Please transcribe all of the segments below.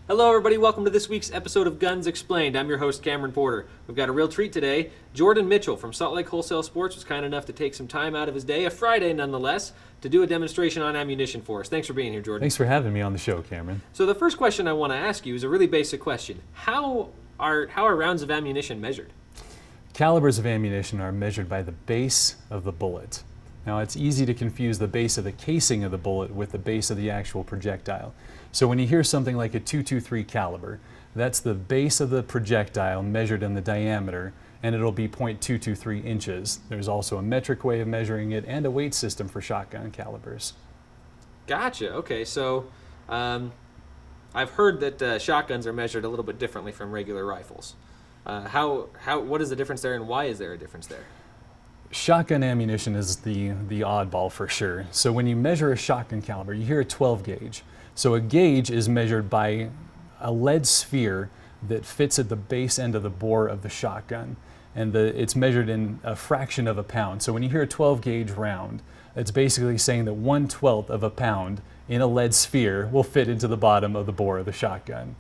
Hello, everybody. Welcome to this week's episode of Guns Explained. I'm your host, Cameron Porter. We've got a real treat today. Jordan Mitchell from Salt Lake Wholesale Sports was kind enough to take some time out of his day, a Friday nonetheless, to do a demonstration on ammunition for us. Thanks for being here, Jordan. Thanks for having me on the show, Cameron. So the first question I want to ask you is a really basic question. How are rounds of ammunition measured? Calibers of ammunition are measured by the base of the bullet. Now, it's easy to confuse the base of the casing of the bullet with the base of the actual projectile. So when you hear something like a .223 caliber, that's the base of the projectile measured in the diameter, and it'll be .223 inches. There's also a metric way of measuring it and a weight system for shotgun calibers. Gotcha. Okay, so I've heard that shotguns are measured a little bit differently from regular rifles. What is the difference there, and why is there a difference there? Shotgun ammunition is the oddball for sure. So when you measure a shotgun caliber, you hear a 12 gauge. So a gauge is measured by a lead sphere that fits at the base end of the bore of the shotgun. And it's measured in a fraction of a pound. So when you hear a 12 gauge round, it's basically saying that 1/12 of a pound in a lead sphere will fit into the bottom of the bore of the shotgun.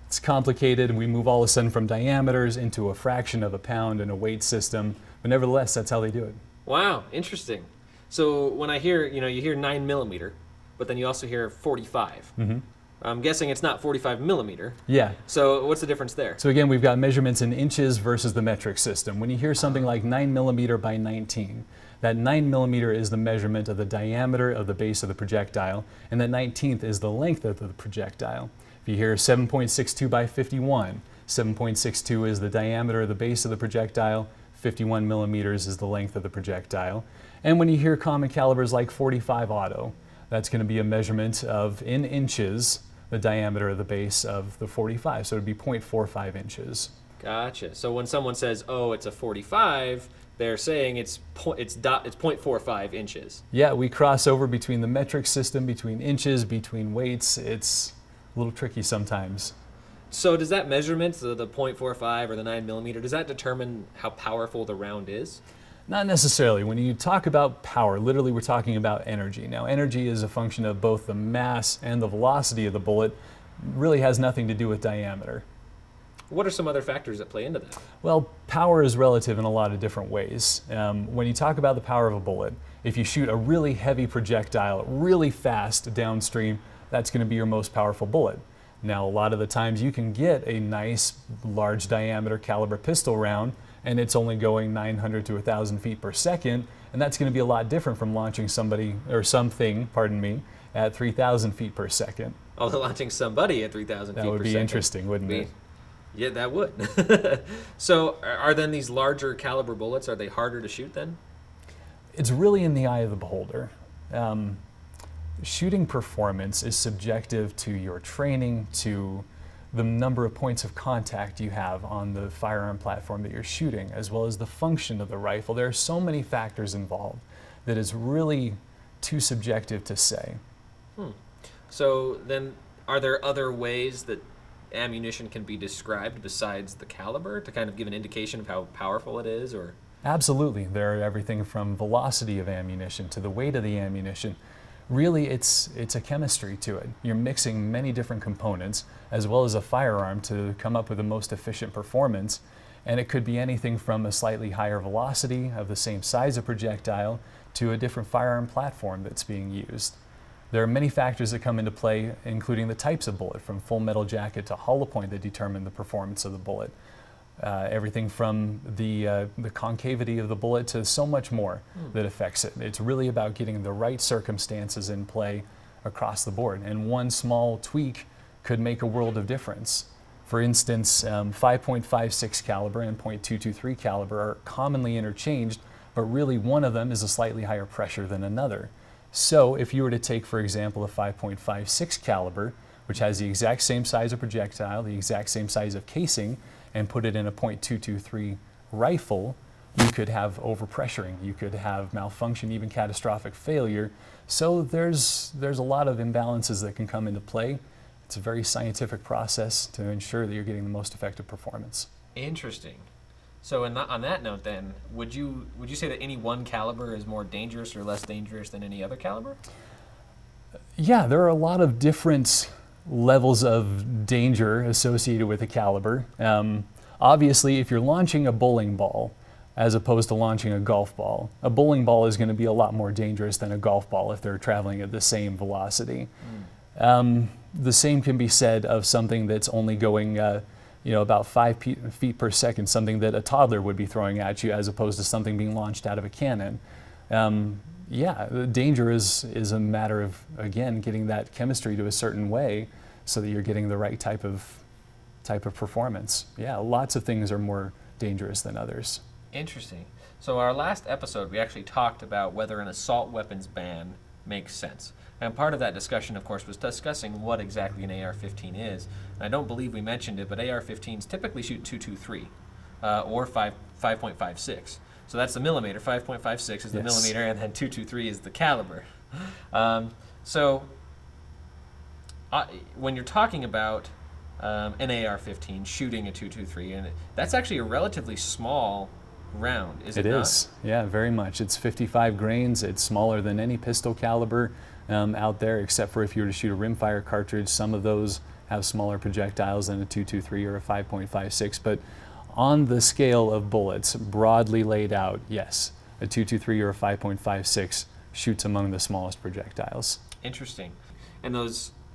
It's complicated, and we move all of a sudden from diameters into a fraction of a pound and a weight system. But nevertheless, that's how they do it. Wow, interesting. So when I hear, you hear 9mm, but then you also hear 45. Mm-hmm. I'm guessing it's not 45mm. Yeah. So what's the difference there? So again, we've got measurements in inches versus the metric system. When you hear something like 9mm by 19, that 9mm is the measurement of the diameter of the base of the projectile, and that 19th is the length of the projectile. If you hear 7.62 by 51, 7.62 is the diameter of the base of the projectile, 51 millimeters is the length of the projectile. And when you hear common calibers like .45 auto, that's going to be a measurement of, in inches, the diameter of the base of the .45, so it would be 0.45 inches. Gotcha. So when someone says, oh, it's a 45, they're saying it's 0.45 inches. Yeah, we cross over between the metric system, between inches, between weights. It's a little tricky sometimes. So does that measurement, the 0.45 or the 9mm, does that determine how powerful the round is? Not necessarily. When you talk about power, literally we're talking about energy. Now, energy is a function of both the mass and the velocity of the bullet. It really has nothing to do with diameter. What are some other factors that play into that? Well, power is relative in a lot of different ways. When you talk about the power of a bullet, if you shoot a really heavy projectile really fast downstream, that's going to be your most powerful bullet. Now, a lot of the times you can get a nice large diameter caliber pistol round and it's only going 900 to 1,000 feet per second, and that's going to be a lot different from launching something at 3,000 feet per second. Oh, they're launching somebody at 3,000 feet per second. That would be interesting, wouldn't it? Yeah, that would. So are then these larger caliber bullets, are they harder to shoot then? It's really in the eye of the beholder. Shooting performance is subjective to your training, to the number of points of contact you have on the firearm platform that you're shooting, as well as the function of the rifle. There are so many factors involved that it's really too subjective to say. So then, are there other ways that ammunition can be described besides the caliber to kind of give an indication of how powerful it is? Or Absolutely. There are everything from velocity of ammunition to the weight of the ammunition. Really, it's a chemistry to it. You're mixing many different components as well as a firearm to come up with the most efficient performance. And it could be anything from a slightly higher velocity of the same size of projectile to a different firearm platform that's being used. There are many factors that come into play, including the types of bullet, from full metal jacket to hollow point, that determine the performance of the bullet. Everything from the concavity of the bullet to so much more that affects it. It's really about getting the right circumstances in play across the board, and one small tweak could make a world of difference. For instance, 5.56 caliber and .223 caliber are commonly interchanged, but really one of them is a slightly higher pressure than another. So if you were to take, for example, a 5.56 caliber, which has the exact same size of projectile, the exact same size of casing, and put it in a .223 rifle, you could have overpressuring, you could have malfunction, even catastrophic failure. So there's a lot of imbalances that can come into play. It's a very scientific process to ensure that you're getting the most effective performance. Interesting. So on that note then, would you say that any one caliber is more dangerous or less dangerous than any other caliber? Yeah, there are a lot of different levels of danger associated with a caliber. Obviously, if you're launching a bowling ball as opposed to launching a golf ball, a bowling ball is going to be a lot more dangerous than a golf ball if they're traveling at the same velocity. The same can be said of something that's only going about 5 feet per second, something that a toddler would be throwing at you as opposed to something being launched out of a cannon. The danger is a matter of, again, getting that chemistry to a certain way so that you're getting the right type of performance. Yeah, lots of things are more dangerous than others. Interesting. So our last episode, we actually talked about whether an assault weapons ban makes sense. And part of that discussion, of course, was discussing what exactly an AR-15 is. And I don't believe we mentioned it, but AR-15s typically shoot .223 or 5.56. So that's the millimeter. 5.56 is the millimeter, and then .223 is the caliber. When you're talking about an AR-15 shooting a .223, and that's actually a relatively small round, is it not? It is, yeah, very much. It's 55 grains. It's smaller than any pistol caliber out there, except for if you were to shoot a rimfire cartridge. Some of those have smaller projectiles than a .223 or a 5.56, but on the scale of bullets, broadly laid out, yes, a .223 or a 5.56 shoots among the smallest projectiles. Interesting. And the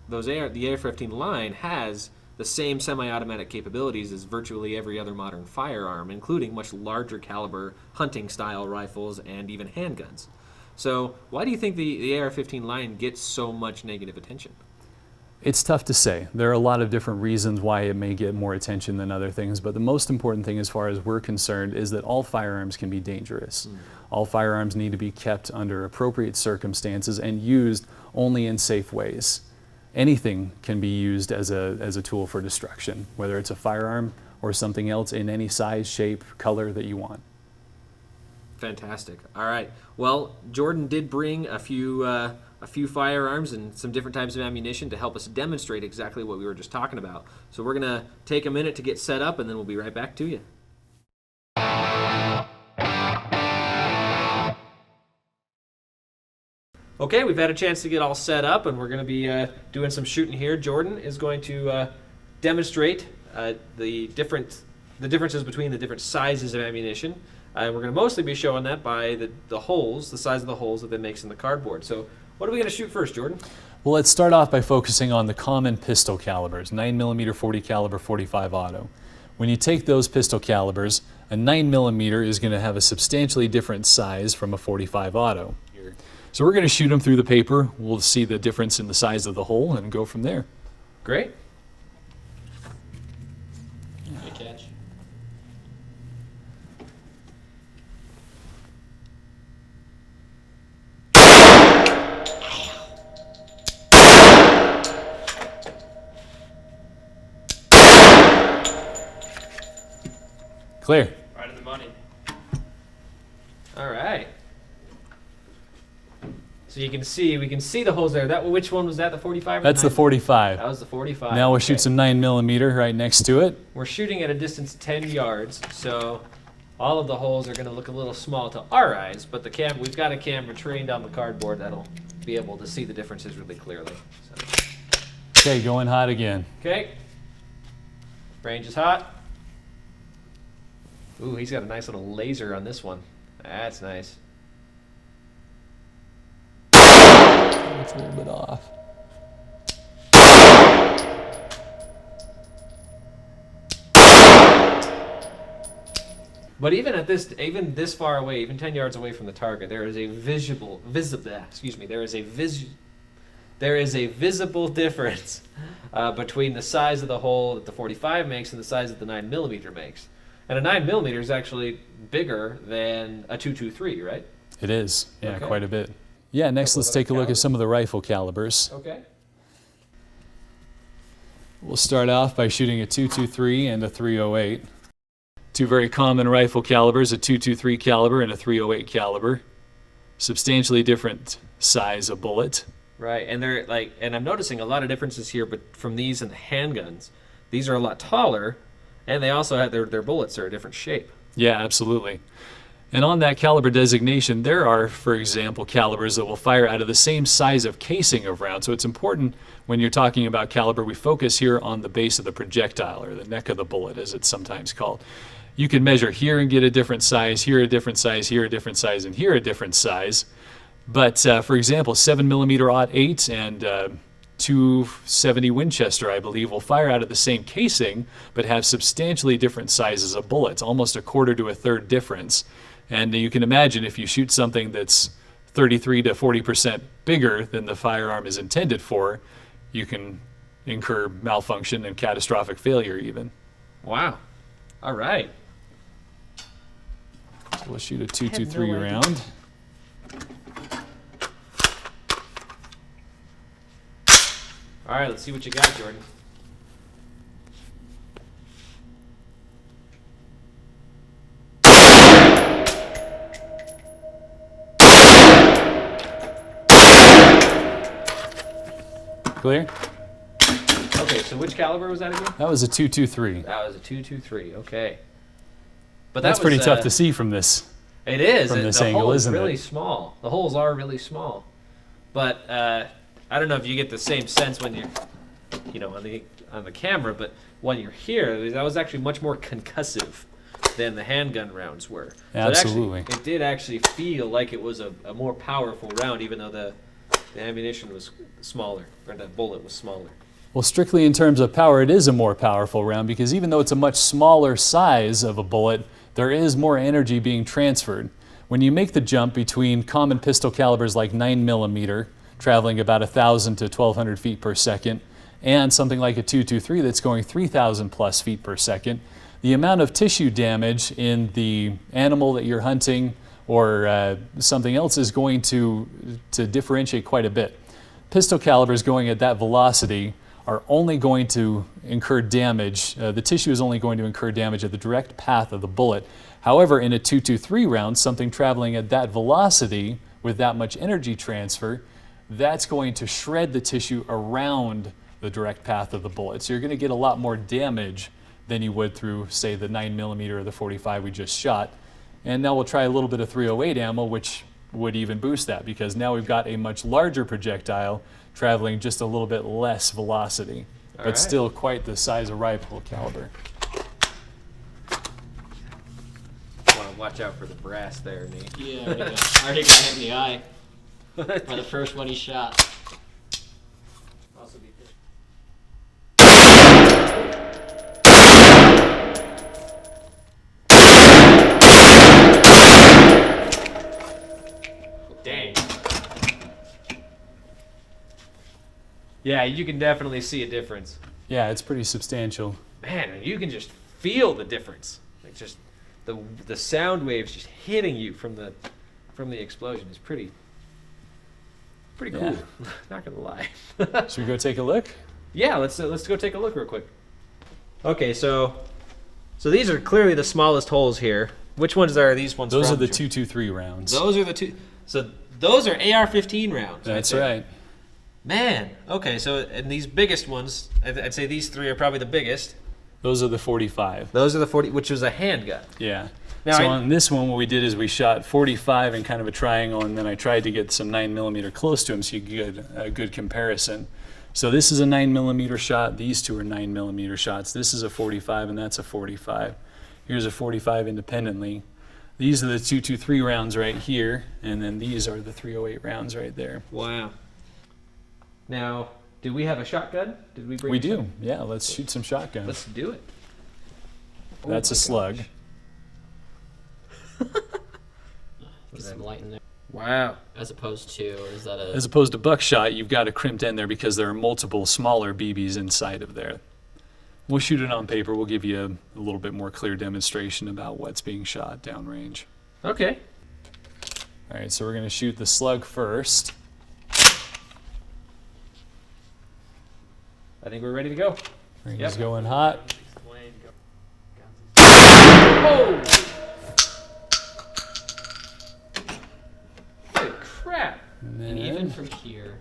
AR-15 line has the same semi-automatic capabilities as virtually every other modern firearm, including much larger caliber hunting-style rifles and even handguns. So why do you think the AR-15 line gets so much negative attention? It's tough to say. There are a lot of different reasons why it may get more attention than other things, but the most important thing as far as we're concerned is that all firearms can be dangerous. All firearms need to be kept under appropriate circumstances and used only in safe ways. Anything can be used as a tool for destruction, whether it's a firearm or something else in any size, shape, color that you want. Fantastic. All right. Well, Jordan did bring a few firearms and some different types of ammunition to help us demonstrate exactly what we were just talking about. So we're going to take a minute to get set up, and then we'll be right back to you. Okay, we've had a chance to get all set up, and we're going to be doing some shooting here. Jordan is going to demonstrate the differences between the different sizes of ammunition. And we're going to mostly be showing that by the holes, the size of the holes that it makes in the cardboard. So what are we going to shoot first, Jordan? Well, let's start off by focusing on the common pistol calibers, 9mm, 40 caliber, 45 auto. When you take those pistol calibers, a 9mm is going to have a substantially different size from a 45 auto. So we're going to shoot them through the paper. We'll see the difference in the size of the hole and go from there. Great. Good catch. Clear. Right in the money. All right. So we can see the holes there. Which one was that, the 45? That's the 45. That was the 45. Now we'll shoot some 9mm right next to it. We're shooting at a distance of 10 yards, so all of the holes are going to look a little small to our eyes, but we've got a camera trained on the cardboard that'll be able to see the differences really clearly. So. Okay, going hot again. Okay. Range is hot. Ooh, he's got a nice little laser on this one. That's nice. It's a little bit off. But even this far away, even 10 yards away from the target, there is a visible difference between the size of the hole that the 45 makes and the size that the 9mm makes. And a 9mm is actually bigger than a .223, right? It is, yeah, okay. Quite a bit. Yeah, next let's take a look at some of the rifle calibers. Okay. We'll start off by shooting a .223 and a .308. Two very common rifle calibers, a .223 caliber and a .308 caliber. Substantially different size of bullet. Right, and and I'm noticing a lot of differences here, but from these and the handguns, these are a lot taller, and they also have their bullets are a different shape. Yeah, absolutely. And on that caliber designation, there are, for example, calibers that will fire out of the same size of casing of round. So it's important when you're talking about caliber, we focus here on the base of the projectile, or the neck of the bullet, as it's sometimes called. You can measure here and get a different size, here a different size, here a different size, and here a different size. But for example, 7mm .8 and 270 Winchester, I believe, will fire out of the same casing, but have substantially different sizes of bullets, almost a quarter to a third difference. And you can imagine if you shoot something that's 33 to 40% bigger than the firearm is intended for, you can incur malfunction and catastrophic failure even. Wow. All right. So we'll shoot a 223 round. All right, let's see what you got, Jordan. Clear? Okay, so which caliber was that again? That was a 223. That was a 223. Okay. But That's pretty tough to see from this. It is. From this the angle, hole is isn't it? really small. The holes are really small. But I don't know if you get the same sense when you're, on the camera, but when you're here, that was actually much more concussive than the handgun rounds were. Absolutely. So it did actually feel like it was a more powerful round, even though the ammunition was smaller, or the bullet was smaller. Well, strictly in terms of power, it is a more powerful round because even though it's a much smaller size of a bullet, there is more energy being transferred. When you make the jump between common pistol calibers like 9mm, traveling about 1,000 to 1,200 feet per second, and something like a 223 that's going 3,000 plus feet per second, the amount of tissue damage in the animal that you're hunting or something else is going to differentiate quite a bit. Pistol calibers going at that velocity are only going to incur damage. The tissue is only going to incur damage at the direct path of the bullet. However, in a 223 round, something traveling at that velocity with that much energy transfer, that's going to shred the tissue around the direct path of the bullet. So you're going to get a lot more damage than you would through, say, the 9mm or the 45 we just shot. And now we'll try a little bit of 308 ammo, which would even boost that because now we've got a much larger projectile traveling just a little bit less velocity, but still quite the size of rifle caliber. Want to watch out for the brass there, Nate. Yeah, I already got hit in the eye by the first one he shot. Also be good. Dang. Yeah, you can definitely see a difference. Yeah, it's pretty substantial. Man, you can just feel the difference. Like just the sound waves just hitting you from the explosion is pretty cool. Yeah. Not gonna lie. Should we go take a look? Yeah, let's go take a look real quick. Okay, so these are clearly the smallest holes here. Which ones are these ones? Those from? are the 223 rounds. Those are the two. So those are AR-15 rounds. That's there. right. Man. Okay, so and these biggest ones, I'd say these three are probably the biggest. Those are the 45. Those are the 40, which was a handgun. Yeah. Now So on this one, what we did is we shot 45 in kind of a triangle, and then I tried to get some 9mm close to them so you get a good comparison. So this is a 9mm shot. These two are 9mm shots. This is a 45, and that's a 45. Here's a 45 independently. These are the 223 rounds right here, and then these are the 308 rounds right there. Wow. Now, do we have a shotgun? Did we bring? We a do. shotgun? Yeah, let's shoot some shotgun. Let's do it. That's Oh a my slug. gosh. Get some light in there. Wow. As opposed to, or is that a... As opposed to buckshot, you've got a crimped end there because there are multiple smaller BBs inside of there. We'll shoot it on paper. We'll give you a little bit more clear demonstration about what's being shot downrange. Okay. All right, so we're going to shoot the slug first. I think we're ready to go. Ring Yep. is going hot. Oh! Holy crap! And And then even from here,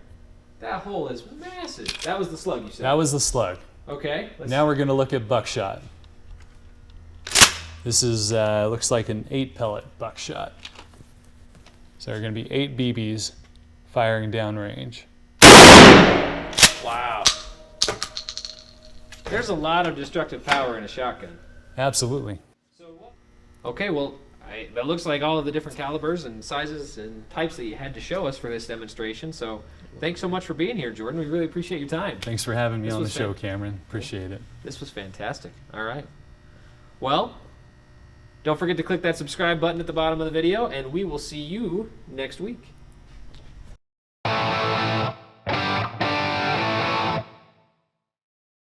That hole is massive. That was the slug you said. that was the slug. Okay. Now we're going to look at buckshot. This is looks like an 8 pellet buckshot. So there are going to be 8 BBs firing downrange. Wow. There's a lot of destructive power in a shotgun. Absolutely. Okay, well, that looks like all of the different calibers and sizes and types that you had to show us for this demonstration. So thanks so much for being here, Jordan. We really appreciate your time. Thanks for having me This on the was show, Cameron. Appreciate it. This was fantastic. All right. Well, don't forget to click that subscribe button at the bottom of the video, and we will see you next week.